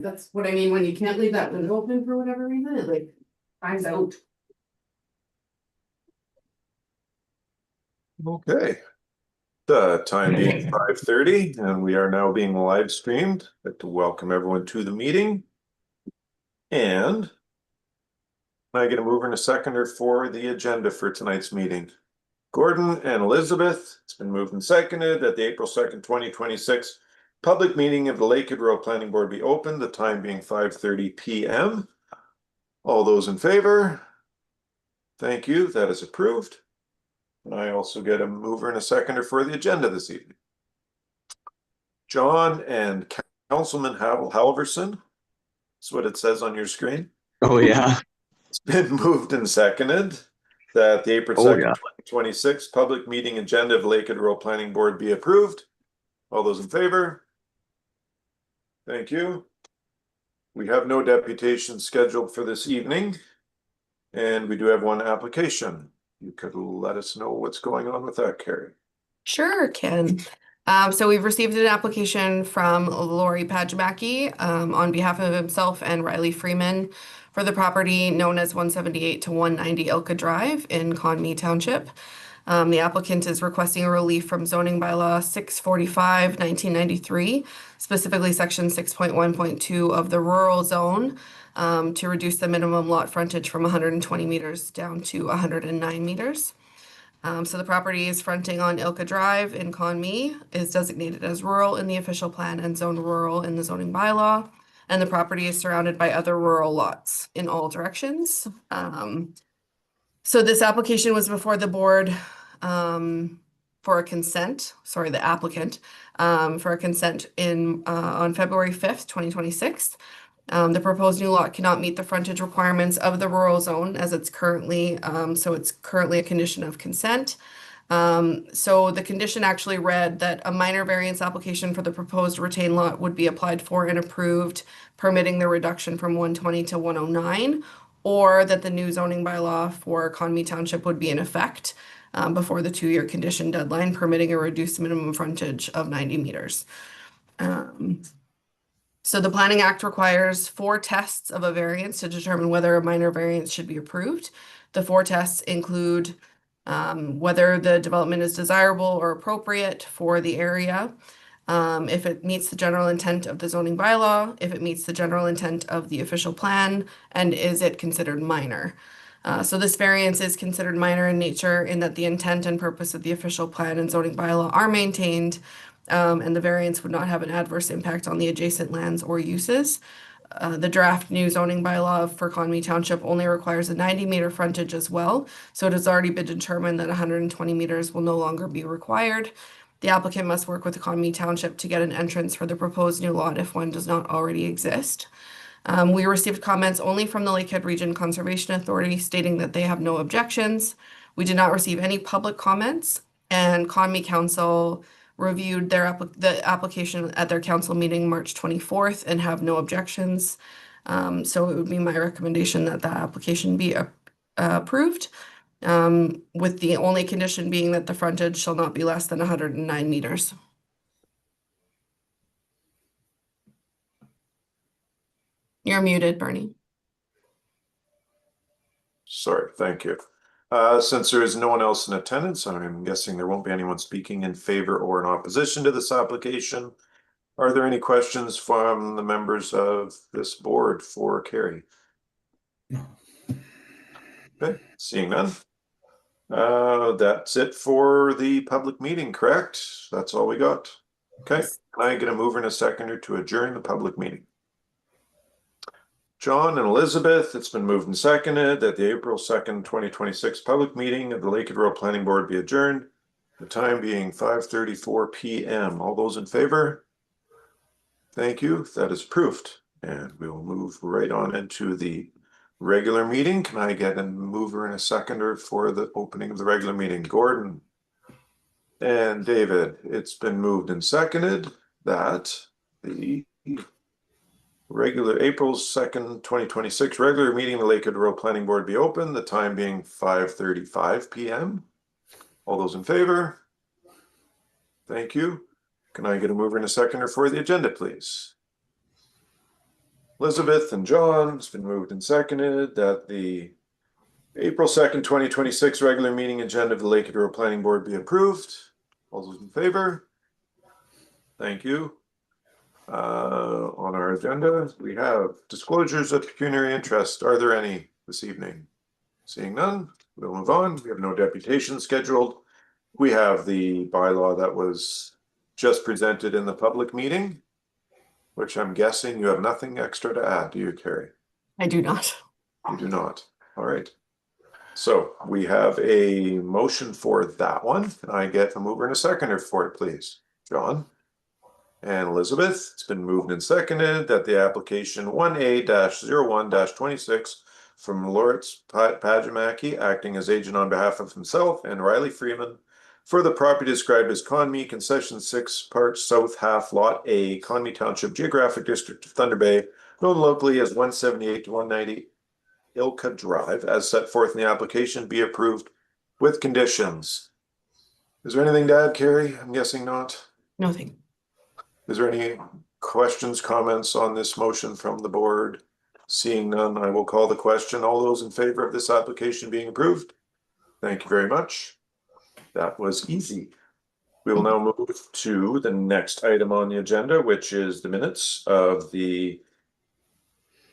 That's what I mean, when you can't leave that window open for whatever reason, it like finds out. Okay. The time being 5:30, and we are now being live streamed. I'd like to welcome everyone to the meeting. And can I get a mover and a seconder for the agenda for tonight's meeting? Gordon and Elizabeth, it's been moved and seconded that the April 2nd, 2026 public meeting of the Lakehead Rural Planning Board be open, the time being 5:30 p.m. All those in favor? Thank you. That is approved. And I also get a mover and a seconder for the agenda this evening. John and Councilman Halverson. That's what it says on your screen. Oh, yeah. It's been moved and seconded that the April 2nd, 2026 public meeting agenda of Lakehead Rural Planning Board be approved. All those in favor? Thank you. We have no deputations scheduled for this evening, and we do have one application. You could let us know what's going on with that, Carrie. Sure, Ken. So we've received an application from Lori Pajamaki on behalf of himself and Riley Freeman for the property known as 178 to 190 Ilka Drive in Conmee Township. The applicant is requesting a relief from zoning bylaw 645, 1993, specifically section 6.1.2 of the rural zone, to reduce the minimum lot frontage from 120 meters down to 109 meters. So the property is fronting on Ilka Drive in Conmee, is designated as rural in the official plan and zoned rural in the zoning bylaw. And the property is surrounded by other rural lots in all directions. So this application was before the board for a consent, the applicant, for a consent on February 5th, 2026. The proposed new lot cannot meet the frontage requirements of the rural zone as it's currently, so it's currently a condition of consent. So the condition actually read that a minor variance application for the proposed retained lot would be applied for and approved, permitting the reduction from 120 to 109, or that the new zoning bylaw for Conmee Township would be in effect before the 2-year condition deadline, permitting a reduced minimum frontage of 90 meters. So the Planning Act requires 4 tests of a variance to determine whether a minor variance should be approved. The 4 tests include whether the development is desirable or appropriate for the area, if it meets the general intent of the zoning bylaw, if it meets the general intent of the official plan, and is it considered minor. So this variance is considered minor in nature in that the intent and purpose of the official plan and zoning bylaw are maintained, and the variance would not have an adverse impact on the adjacent lands or uses. The draft new zoning bylaw for Conmee Township only requires a 90-meter frontage as well, so it has already been determined that 120 meters will no longer be required. The applicant must work with the Conmee Township to get an entrance for the proposed new lot if one does not already exist. We received comments only from the Lakehead Region Conservation Authority stating that they have no objections. We did not receive any public comments, and Conmee Council reviewed the application at their council meeting March 24th and have no objections. So it would be my recommendation that that application be approved, with the only condition being that the frontage shall not be less than 109 meters. You're muted, Bernie. Sorry, thank you. Since there is no one else in attendance, I'm guessing there won't be anyone speaking in favor or in opposition to this application. Are there any questions from the members of this board for Carrie? No. Okay, seeing none. That's it for the public meeting, correct? That's all we got. Okay, can I get a mover and a seconder to adjourn the public meeting? John and Elizabeth, it's been moved and seconded that the April 2nd, 2026 public meeting of the Lakehead Rural Planning Board be adjourned, the time being 5:34 p.m. All those in favor? Thank you. That is approved. And we will move right on into the regular meeting. Can I get a mover and a seconder for the opening of the regular meeting? Gordon and David, it's been moved and seconded that the regular April 2nd, 2026 regular meeting of the Lakehead Rural Planning Board be open, the time being 5:35 p.m. All those in favor? Thank you. Can I get a mover and a seconder for the agenda, please? Elizabeth and John. It's been moved and seconded that the April 2nd, 2026 regular meeting agenda of the Lakehead Road Planning Board be approved. All those in favor? Thank you. On our agenda, we have disclosures of pecuniary interest. Are there any this evening? Seeing none, we'll move on. We have no deputation scheduled. We have the bylaw that was just presented in the public meeting, which I'm guessing you have nothing extra to add, do you, Carrie? I do not. You do not. All right. So we have a motion for that one. Can I get a mover and a seconder for it, please? John and Elizabeth. It's been moved and seconded that the application 1A-01-26 from Lawrence Pajamaki, acting as agent on behalf of himself and Riley Freeman, for the property described as Conmee Concession 6, Part South Half, Lot A, Conmee Township, Geographic District of Thunder Bay, known locally as 178 to 190 Ilka Drive, as set forth in the application, be approved with conditions. Is there anything to add, Carrie? I'm guessing not. Nothing. Is there any questions, comments on this motion from the board? Seeing none, I will call the question. All those in favor of this application being approved? Thank you very much. That was easy. We will now move to the next item on the agenda, which is the minutes of the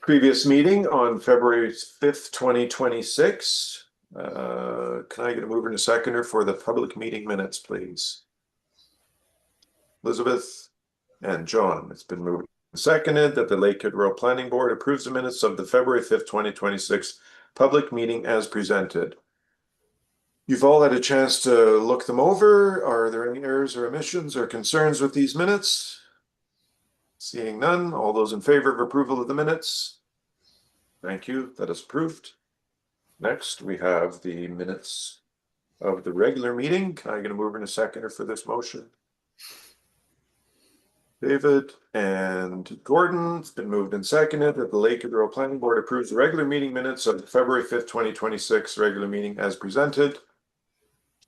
previous meeting on February 5th, 2026. Can I get a mover and a seconder for the public meeting minutes, please? Elizabeth and John. It's been moved and seconded that the Lakehead Road Planning Board approves the minutes of the February 5th, 2026 public meeting as presented. You've all had a chance to look them over. Are there any errors or omissions or concerns with these minutes? Seeing none, all those in favor of approval of the minutes? Thank you. That is approved. Next, we have the minutes of the regular meeting. Can I get a mover and a seconder for this motion? David and Gordon. It's been moved and seconded that the Lakehead Road Planning Board approves the regular meeting minutes of the February 5th, 2026 regular meeting as presented.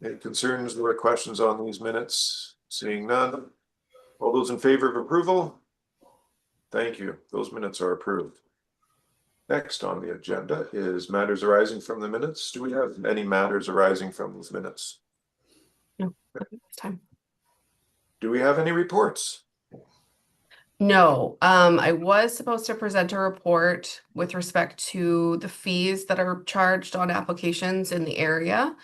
Any concerns or questions on these minutes? Seeing none. All those in favor of approval? Thank you. Those minutes are approved. Next on the agenda is matters arising from the minutes. Do we have any matters arising from these minutes? No, it's time. Do we have any reports? No, I was supposed to present a report with respect to the fees that are charged on applications in the area.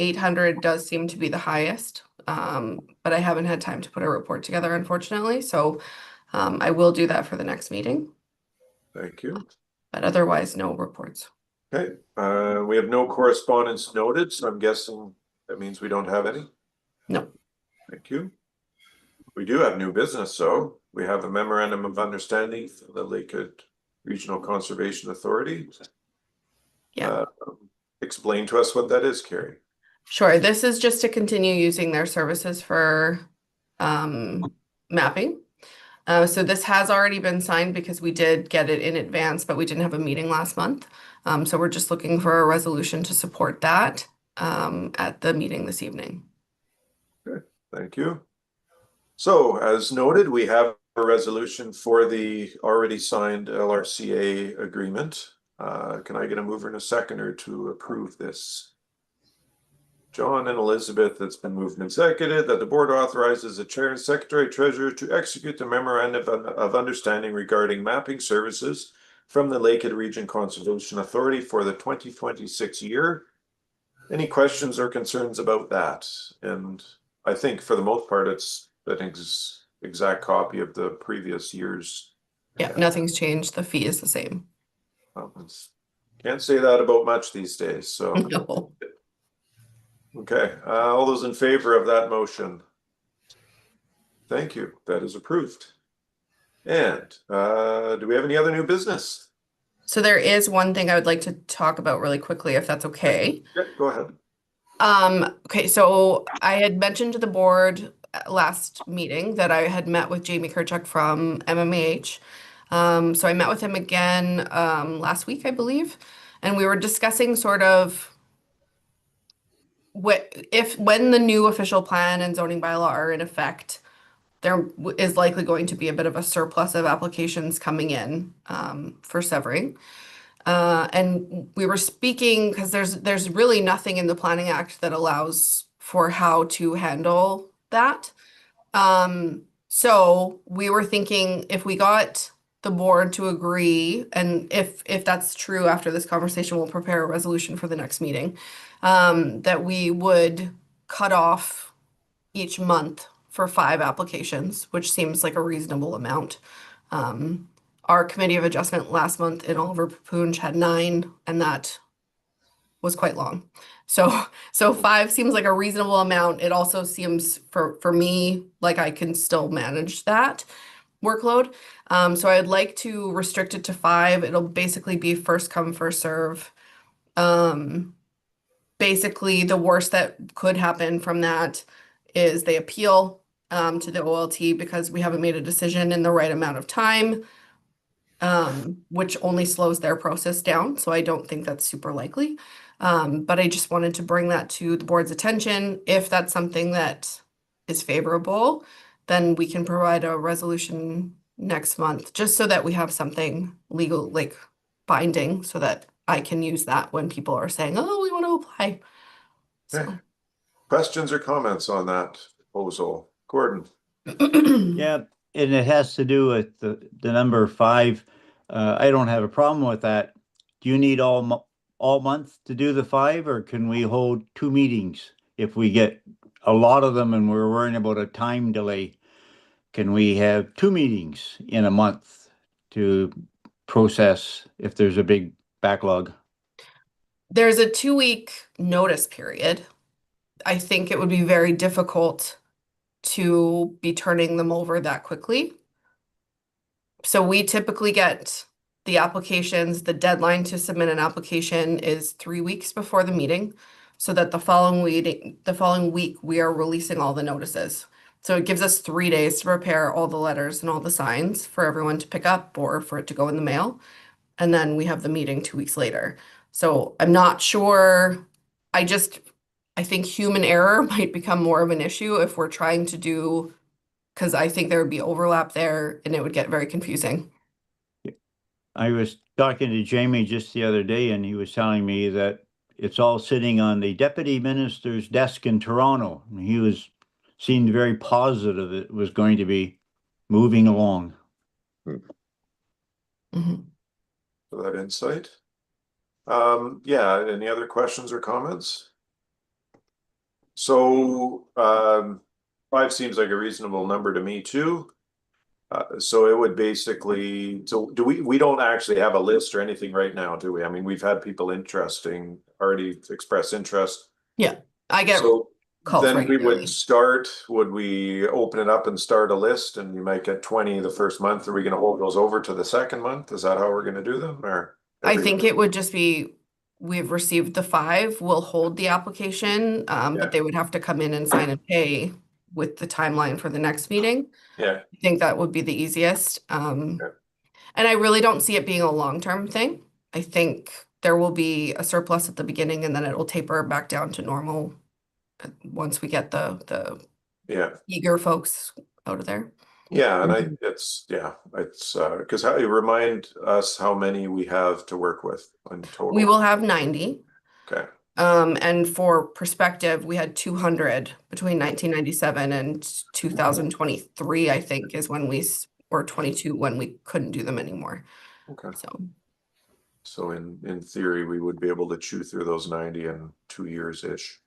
800 does seem to be the highest, but I haven't had time to put a report together, unfortunately. So I will do that for the next meeting, Thank you. but otherwise, no reports. Okay, we have no correspondence noted, so I'm guessing that means we don't have any. No. Thank you. We do have new business, so we have a memorandum of understanding for the Lakehead Regional Conservation Authority. Yeah. Explain to us what that is, Carrie. Sure. This is just to continue using their services for mapping. So this has already been signed because we did get it in advance, but we didn't have a meeting last month. So we're just looking for a resolution to support that at the meeting this evening. Okay, thank you. So as noted, we have a resolution for the already signed LRCA agreement. Can I get a mover and a seconder to approve this? John and Elizabeth, it's been moved and seconded that the board authorizes the chair and secretary treasurer to execute the memorandum of understanding regarding mapping services from the Lakehead Region Conservation Authority for the 2026 year. Any questions or concerns about that? And I think for the most part, it's an exact copy of the previous year's. Yeah, nothing's changed. The fee is the same. Can't say that about much these days, so. No. Okay, all those in favor of that motion? Thank you, that is approved. And do we have any other new business? So there is one thing I would like to talk about really quickly, if that's okay. Yeah, go ahead. Okay, so I had mentioned to the board last meeting that I had met with Jamie Kerchuk from MMAH. So I met with him again last week, I believe, and we were discussing sort of when the new official plan and zoning bylaw are in effect, is likely going to be a bit of a surplus of applications coming in for severing. And we were speaking because there's really nothing in the Planning Act that allows for how to handle that. So we were thinking if we got the board to agree, and if that's true after this conversation, we'll prepare a resolution for the next meeting, that we would cut off each month for 5 applications, which seems like a reasonable amount. Um, our committee of adjustment last month in Oliver Papoonge had 9, and that was quite long. So 5 seems like a reasonable amount. It also seems for me like I can still manage that workload. So I'd like to restrict it to 5. It'll basically be first come, first serve. Um, Basically, the worst that could happen from that is they appeal to the OLT because we haven't made a decision in the right amount of time, which only slows their process down. So I don't think that's super likely. But I just wanted to bring that to the board's attention. If that's something that is favorable, then we can provide a resolution next month, just so that we have something legal, like binding, so that I can use that when people are saying, oh, we want to apply. Okay. So. Questions or comments on that proposal? Gordon? Yeah, and it has to do with the number 5. I don't have a problem with that. Do you need all month to do the 5, or can we hold 2 meetings? If we get a lot of them and we're worrying about a time delay, can we have 2 meetings in a month to process if there's a big backlog? There's a 2-week notice period. I think it would be very difficult to be turning them over that quickly. So we typically get the applications, the deadline to submit an application is 3 weeks before the meeting, so that the following week we are releasing all the notices. So it gives us 3 days to prepare all the letters and all the signs for everyone to pick up or for it to go in the mail. And then we have the meeting 2 weeks later. So I'm not sure. I just, I think human error might become more of an issue if we're trying to do, because I think there would be overlap there and it would get very confusing. I was talking to Jamie just the other day, and he was telling me that it's all sitting on the deputy minister's desk in Toronto. And seemed very positive it was going to be moving along. Mhm. For that insight. Yeah, any other questions or comments? So, 5 seems like a reasonable number to me too. So it would basically, so we don't actually have a list or anything right now, do we? I mean, we've had people already express interest. Yeah, I get So calls then we would regularly. would we open it up and start a list, and you might get 20 the first month? Are we gonna hold those over to the second month? Is that how we're gonna do them, or? I think it would just be, we've received the 5, we'll hold the application, Yeah. but they would have to come in and sign and pay with the timeline for the next meeting. Yeah, I think that would be the easiest. Yeah. And I really don't see it being a long-term thing. I think there will be a surplus at the beginning and then it will taper back down to normal once we get the yeah, eager folks out of there. yeah, and it's because how you remind us how many we have to work with in total. We will have 90. Okay, And for perspective, we had 200 between 1997 and 2023, I think, is when or 22 when we couldn't do them anymore. okay. So, So in theory, we would be able to chew through those 90 in 2 years-ish.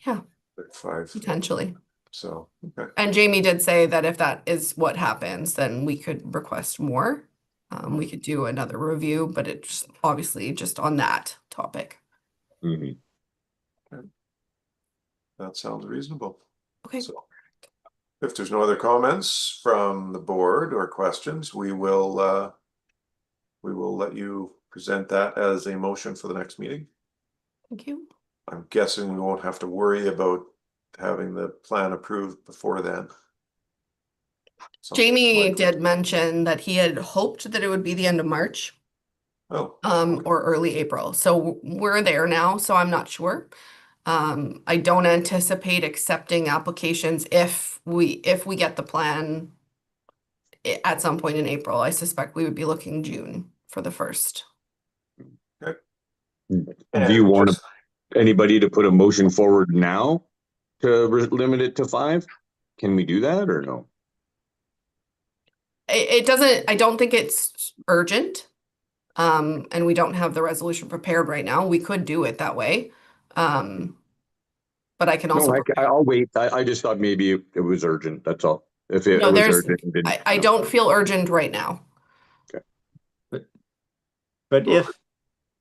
yeah, Like 5. potentially. So, okay. And Jamie did say that if that is what happens, then we could request more. We could do another review, but it's obviously just on that topic. Okay. That sounds reasonable. Okay. So if there's no other comments from the board or questions, we will let you present that as a motion for the next meeting. Thank you. I'm guessing we won't have to worry about having the plan approved before then. Jamie did mention that he had hoped that it would be the end of March. Oh. Or early April. So we're there now, so I'm not sure. I don't anticipate accepting applications if we get the plan at some point in April. I suspect we would be looking June for the first. Okay. Do you And want just, anybody to put a motion forward now to limit it to 5? Can we do that or no? It doesn't, I don't think it's urgent. And we don't have the resolution prepared right now. We could do it that way. But I can also No, prepare. I'll wait. I just thought maybe it was urgent. That's all. If it No, was there's, urgent, it didn't. I No. don't feel urgent right now. But Go ahead.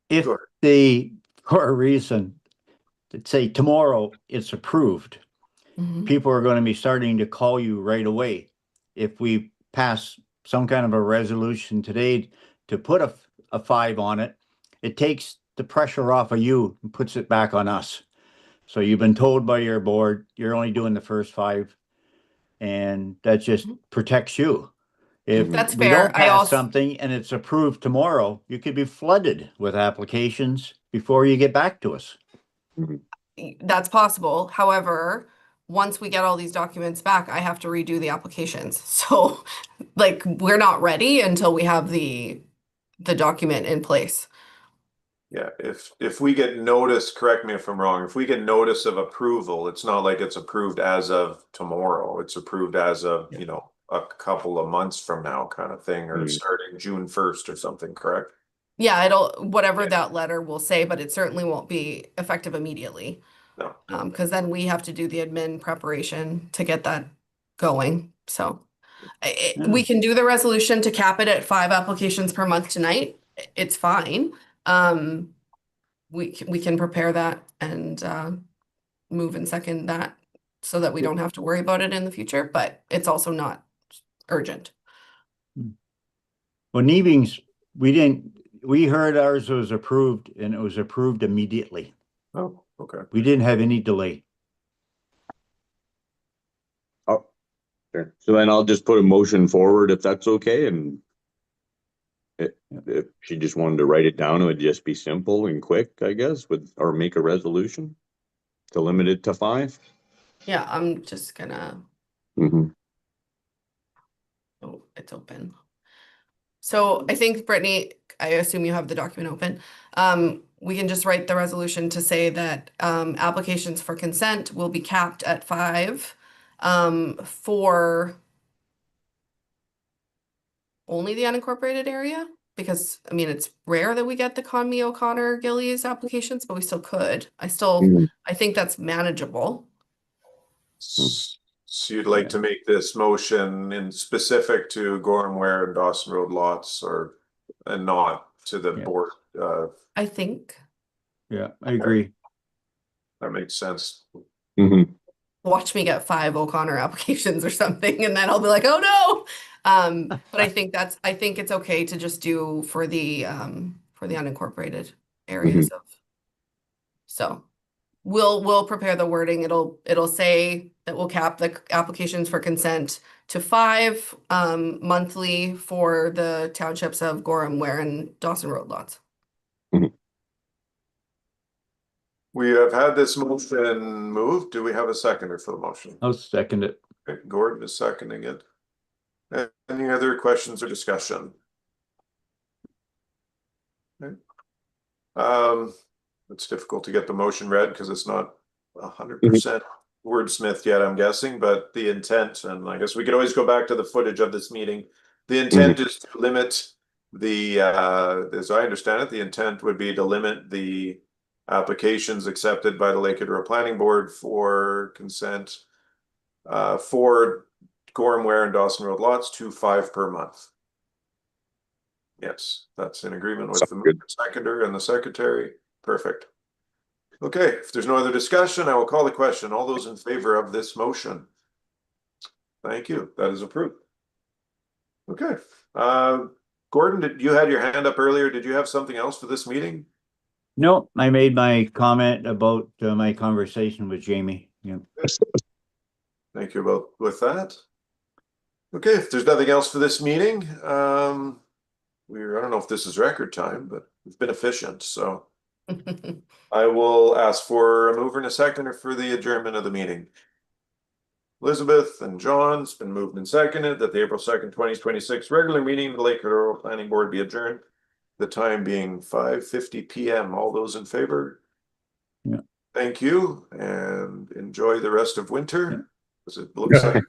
if Go ahead. they, for a reason, let's say tomorrow it's approved, Mhm. people are going to be starting to call you right away. If we pass some kind of a resolution today to put a 5 on it, it takes the pressure off of you and puts it back on us. So you've been told by your board, you're only doing the first 5, and that just protects you. If That's we fair. don't I pass also, something and it's approved tomorrow, you could be flooded with applications before you get back to us. Mhm. that's possible. However, once we get all these documents back, I have to redo the applications. So like we're not ready until we have the document in place. Yeah, if we get notice, correct me if I'm wrong, if we get notice of approval, it's not like it's approved as of tomorrow. It's approved as of, you know, a couple of months from now kind of thing, or Mhm. starting June 1st or something, correct? Yeah, it'll whatever that letter will say, but it certainly won't be effective immediately. No. Because then we have to do the admin preparation to get that going. So we Yeah. can do the resolution to cap it at 5 applications per month tonight. It's fine. We can prepare that and move and second that so that we don't have to worry about it in the future, but it's also not urgent. Well, Neving's, we heard ours was approved and it was approved immediately. Oh, okay. We didn't have any delay. Oh, sure. So then I'll just put a motion forward if that's okay. And if she just wanted to write it down, it would just be simple and quick, I guess, or make a resolution to limit it to 5. Yeah, I'm just gonna, Mhm. oh, it's open. So I think Brittany, I assume you have the document open. We can just write the resolution to say that applications for consent will be capped at 5 for only the unincorporated area. Because I mean, it's rare that we get the Conmee O'Connor Gillies applications, but we still could. Mhm. I think that's manageable. So you'd like to make this motion in specific to Gorham Ware and Dawson Road lots and not to the Yeah. board, I think. Yeah, I agree. that makes sense. Mhm. Watch me get 5 O'Connor applications or something, and then I'll be like, oh no. But I think it's okay to just do for the unincorporated areas of. So we'll prepare the wording. It'll say that we'll cap the applications for consent to 5 monthly for the townships of Gorham, Ware, and Dawson Road lots. We have had this motion moved. Do we have a seconder for the motion? I'll second it. Okay, Gordon is seconding it. Any other questions or discussion? Okay. It's difficult to get the motion read because it's not 100% wordsmith yet, I'm guessing, but the intent, and I guess we could always go back to the footage of this meeting. The intent is to limit the, as I understand it, the intent would be to limit the applications accepted by the Lakehead Rural Planning Board for consent for Gorham Ware and Dawson Road lots to 5 per month. Yes, that's in agreement with the mover, seconder, and the secretary. Perfect. Okay, if there's no other discussion, I will call the question. All those in favor of this motion? Thank you. That is approved. Okay. Gordon, you had your hand up earlier. Did you have something else for this meeting? No, I made my comment about my conversation with Jamie. Yeah. Thank you both with that. Okay, if there's nothing else for this meeting, I don't know if this is record time, but we've been efficient, so I will ask for a mover and a seconder for the adjournment of the meeting. Elizabeth and John, it's been moved and seconded that the April 2nd, 2026 regular meeting of the Lakehead Rural Planning Board be adjourned. The time being 5:50 PM. All those in favor? Yeah. Thank you and enjoy the rest of winter. Because it looks like